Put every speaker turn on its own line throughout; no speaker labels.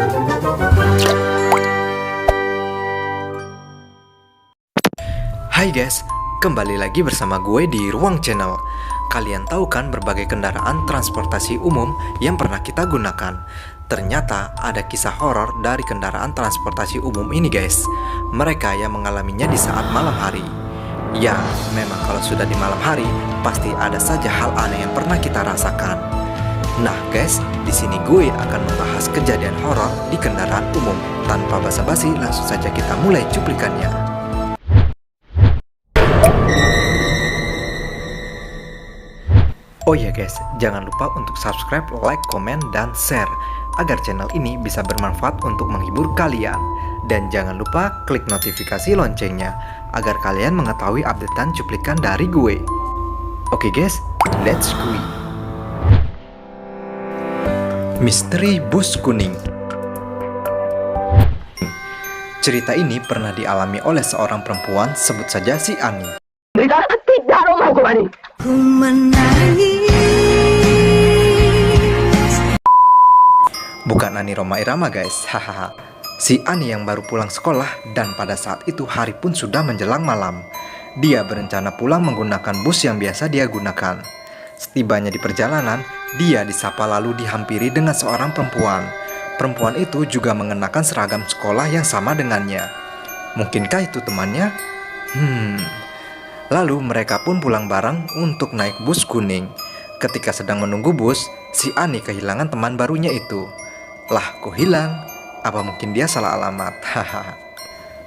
Hai guys, kembali lagi bersama gue di Ruang Channel. Kalian tahu kan berbagai kendaraan transportasi umum yang pernah kita gunakan? Ternyata ada kisah horor dari kendaraan transportasi umum ini guys. Mereka yang mengalaminya di saat malam hari. Ya, memang kalau sudah di malam hari, pasti ada saja hal aneh yang pernah kita rasakan. Nah guys, di sini gue akan membahas kejadian horor di kendaraan umum. Tanpa basa-basi, langsung saja kita mulai cuplikannya. Oh ya guys, jangan lupa untuk subscribe, like, komen, dan share agar channel ini bisa bermanfaat untuk menghibur kalian. Dan jangan lupa klik notifikasi loncengnya agar kalian mengetahui updatean cuplikan dari gue. Oke guys, let's go. Misteri bus kuning. Cerita ini pernah dialami oleh seorang perempuan, sebut saja si Ani.
Ku menangis.
Bukan Ani Roma Irama guys, hahaha. Si Ani yang baru pulang sekolah dan pada saat itu hari pun sudah menjelang malam. Dia berencana pulang menggunakan bus yang biasa dia gunakan. Setibanya di perjalanan, dia disapa lalu dihampiri dengan seorang perempuan. Perempuan itu juga mengenakan seragam sekolah yang sama dengannya. Mungkinkah itu temannya? Lalu mereka pun pulang bareng untuk naik bus kuning. Ketika sedang menunggu bus, si Ani kehilangan teman barunya itu. Lah, kok hilang? Apa mungkin dia salah alamat? Hahaha.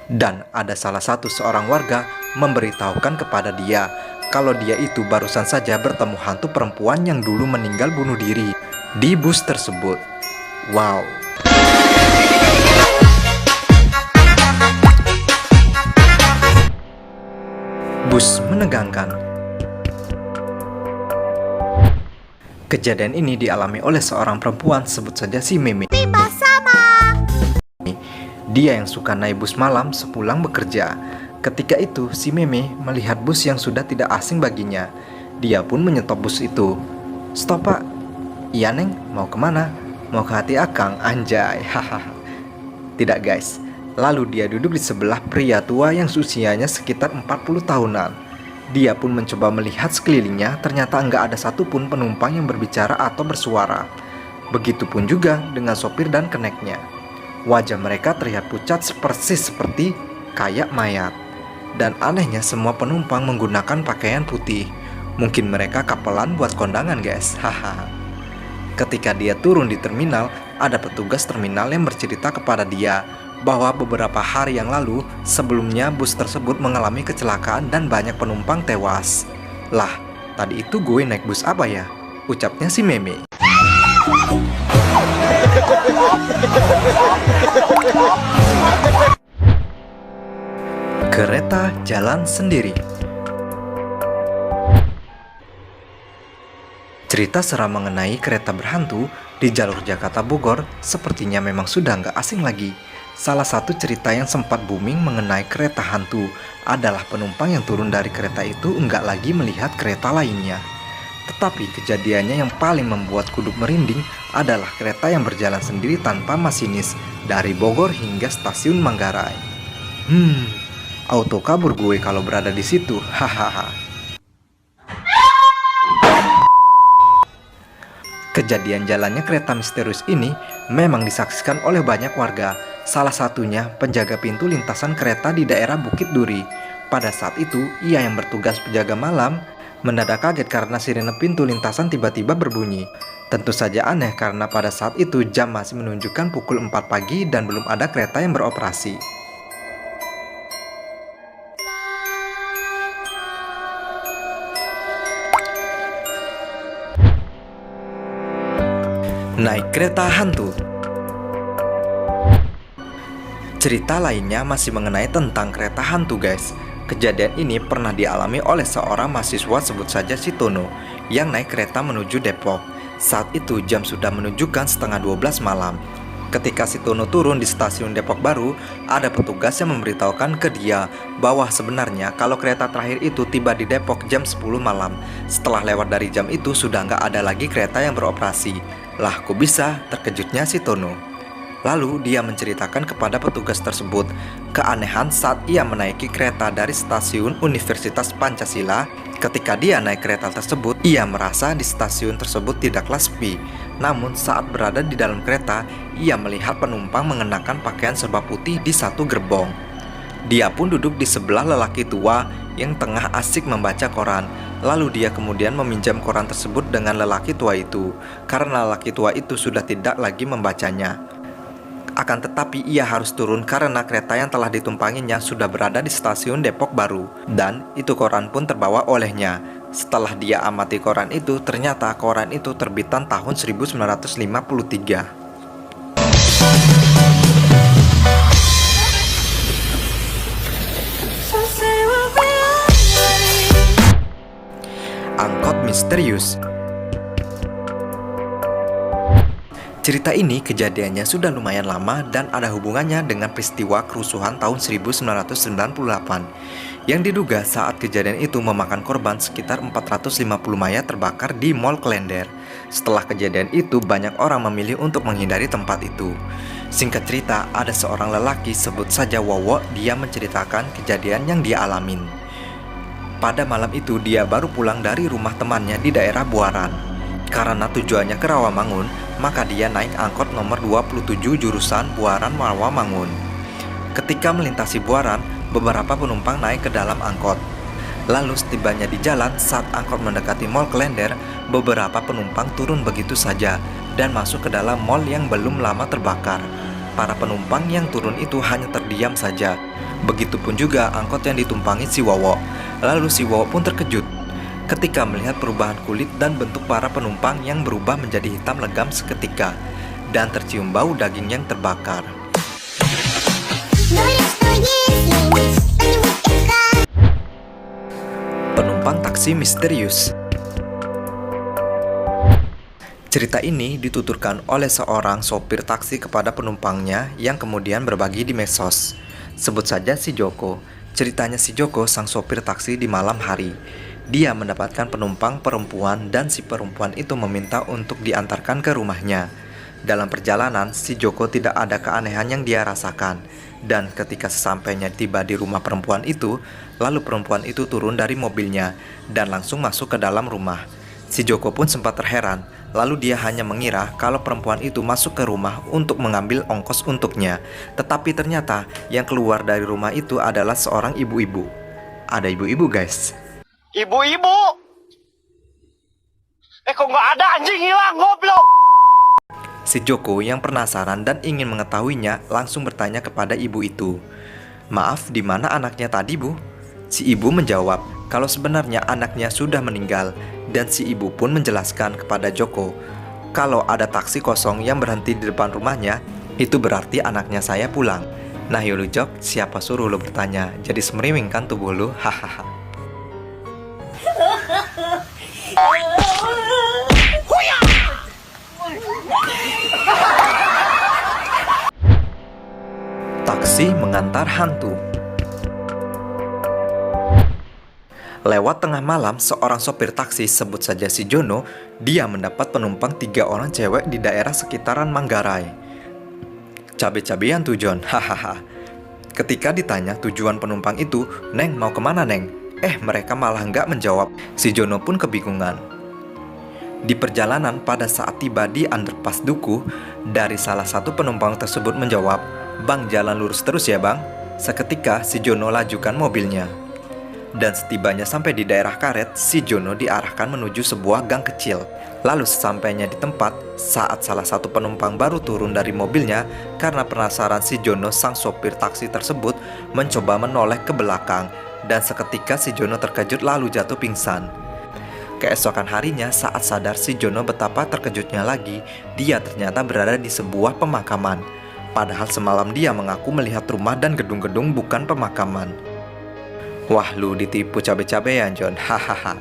Dan ada salah satu seorang warga memberitahukan kepada dia kalau dia itu barusan saja bertemu hantu perempuan yang dulu meninggal bunuh diri di bus tersebut. Wow. Bus menegangkan. Kejadian ini dialami oleh seorang perempuan, sebut saja si Meme. Dia yang suka naik bus malam sepulang bekerja. Ketika itu si Meme melihat bus yang sudah tidak asing baginya. Dia pun menyetop bus itu. "Stop pak." "Iya neng, mau kemana?" "Mau ke hati akang." Anjay, hahaha. Tidak guys. Lalu dia duduk di sebelah pria tua yang usianya sekitar 40 tahunan. Dia pun mencoba melihat sekelilingnya, ternyata enggak ada satupun penumpang yang berbicara atau bersuara. Begitupun juga dengan sopir dan keneknya. Wajah mereka terlihat pucat persis seperti kayak mayat. Dan anehnya semua penumpang menggunakan pakaian putih. Mungkin mereka kapelan buat kondangan guys, hahaha. Ketika dia turun di terminal, ada petugas terminal yang bercerita kepada dia bahwa beberapa hari yang lalu sebelumnya bus tersebut mengalami kecelakaan dan banyak penumpang tewas. Lah, tadi itu gue naik bus apa ya? Ucapnya si Meme. Kereta jalan sendiri. Cerita seram mengenai kereta berhantu di jalur Jakarta Bogor sepertinya memang sudah nggak asing lagi. Salah satu cerita yang sempat booming mengenai kereta hantu adalah penumpang yang turun dari kereta itu enggak lagi melihat kereta lainnya. Tetapi kejadiannya yang paling membuat kuduk merinding adalah kereta yang berjalan sendiri tanpa masinis dari Bogor hingga stasiun Manggarai. Auto kabur gue kalau berada di situ, hahaha. Kejadian jalannya kereta misterius ini memang disaksikan oleh banyak warga. Salah satunya penjaga pintu lintasan kereta di daerah Bukit Duri. Pada saat itu, ia yang bertugas penjaga malam mendadak kaget karena sirene pintu lintasan tiba-tiba berbunyi. Tentu saja aneh karena pada saat itu jam masih menunjukkan pukul 4 pagi dan belum ada kereta yang beroperasi. Naik kereta hantu. Cerita lainnya masih mengenai tentang kereta hantu guys. Kejadian ini pernah dialami oleh seorang mahasiswa, sebut saja si Tono, yang naik kereta menuju Depok. Saat itu jam sudah menunjukkan setengah 12 malam. Ketika si Tono turun di stasiun Depok Baru, ada petugas yang memberitahukan ke dia bahwa sebenarnya kalau kereta terakhir itu tiba di Depok jam 10 malam. Setelah lewat dari jam itu sudah nggak ada lagi kereta yang beroperasi. Lah kok bisa? Terkejutnya si Tono. Lalu dia menceritakan kepada petugas tersebut keanehan saat ia menaiki kereta dari stasiun Universitas Pancasila. Ketika dia naik kereta tersebut, ia merasa di stasiun tersebut tidaklah sepi. Namun saat berada di dalam kereta, ia melihat penumpang mengenakan pakaian serba putih di satu gerbong. Dia pun duduk di sebelah lelaki tua yang tengah asik membaca koran. Lalu dia kemudian meminjam koran tersebut dengan lelaki tua itu, karena lelaki tua itu sudah tidak lagi membacanya. Akan tetapi ia harus turun karena kereta yang telah ditumpanginya sudah berada di stasiun Depok Baru, dan itu koran pun terbawa olehnya. Setelah dia amati koran itu, ternyata koran itu terbitan tahun 1953. Angkot misterius. Cerita ini kejadiannya sudah lumayan lama dan ada hubungannya dengan peristiwa kerusuhan tahun 1998 yang diduga saat kejadian itu memakan korban sekitar 450 mayat terbakar di Mall Klender. Setelah kejadian itu, banyak orang memilih untuk menghindari tempat itu. Singkat cerita, ada seorang lelaki, sebut saja Wowo, dia menceritakan kejadian yang dia alamin. Pada malam itu dia baru pulang dari rumah temannya di daerah Buaran. Karena tujuannya ke Rawamangun, maka dia naik angkot nomor 27 jurusan Buaran Rawamangun. Ketika melintasi Buaran, beberapa penumpang naik ke dalam angkot. Lalu setibanya di jalan, saat angkot mendekati Mall Klender, beberapa penumpang turun begitu saja dan masuk ke dalam mall yang belum lama terbakar. Para penumpang yang turun itu hanya terdiam saja. Begitupun juga angkot yang ditumpangi si Wowo. Lalu si Wowo pun terkejut ketika melihat perubahan kulit dan bentuk para penumpang yang berubah menjadi hitam legam seketika, dan tercium bau daging yang terbakar. Penumpang taksi misterius. Cerita ini dituturkan oleh seorang sopir taksi kepada penumpangnya yang kemudian berbagi di medsos. Sebut saja si Joko. Ceritanya si Joko, sang sopir taksi di malam hari. Dia mendapatkan penumpang perempuan dan si perempuan itu meminta untuk diantarkan ke rumahnya. Dalam perjalanan, si Joko tidak ada keanehan yang dia rasakan. Dan ketika sesampainya tiba di rumah perempuan itu, lalu perempuan itu turun dari mobilnya dan langsung masuk ke dalam rumah. Si Joko pun sempat terheran, lalu dia hanya mengira kalau perempuan itu masuk ke rumah untuk mengambil ongkos untuknya. Tetapi ternyata yang keluar dari rumah itu adalah seorang ibu-ibu. Ada ibu-ibu guys.
Ibu-ibu! Kok nggak ada, anjing hilang, goblok!
Si Joko yang penasaran dan ingin mengetahuinya langsung bertanya kepada ibu itu. Maaf, di mana anaknya tadi, Bu? Si ibu menjawab kalau sebenarnya anaknya sudah meninggal, dan si ibu pun menjelaskan kepada Joko kalau ada taksi kosong yang berhenti di depan rumahnya, itu berarti anaknya saya pulang. Nah yulu Jok, siapa suruh lo bertanya? Jadi semeriwing kan tubuh lo? Hahaha. Taksi mengantar hantu. Lewat tengah malam, seorang sopir taksi, sebut saja si Jono, dia mendapat penumpang 3 orang cewek di daerah sekitaran Manggarai. Cabe-cabean tuh John, hahaha. Ketika ditanya tujuan penumpang itu, Neng mau kemana Neng? Mereka malah nggak menjawab. Si Jono pun kebingungan. Di perjalanan pada saat tiba di underpass Duku, dari salah satu penumpang tersebut menjawab, Bang jalan lurus terus ya bang. Seketika si Jono lajukan mobilnya. Dan setibanya sampai di daerah karet, si Jono diarahkan menuju sebuah gang kecil. Lalu sesampainya di tempat, saat salah satu penumpang baru turun dari mobilnya, karena penasaran si Jono sang sopir taksi tersebut mencoba menoleh ke belakang. Dan seketika si Jono terkejut lalu jatuh pingsan. Keesokan harinya saat sadar si Jono betapa terkejutnya lagi, dia ternyata berada di sebuah pemakaman. Padahal semalam dia mengaku melihat rumah dan gedung-gedung bukan pemakaman. Wah lu ditipu cabe-cabean John, hahaha.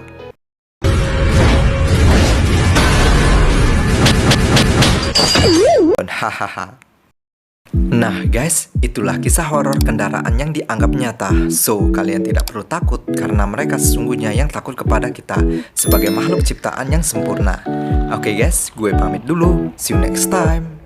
Hahaha. Nah guys, itulah kisah horor kendaraan yang dianggap nyata. So, kalian tidak perlu takut karena mereka sesungguhnya yang takut kepada kita sebagai makhluk ciptaan yang sempurna. Oke guys, gue pamit dulu. See you next time.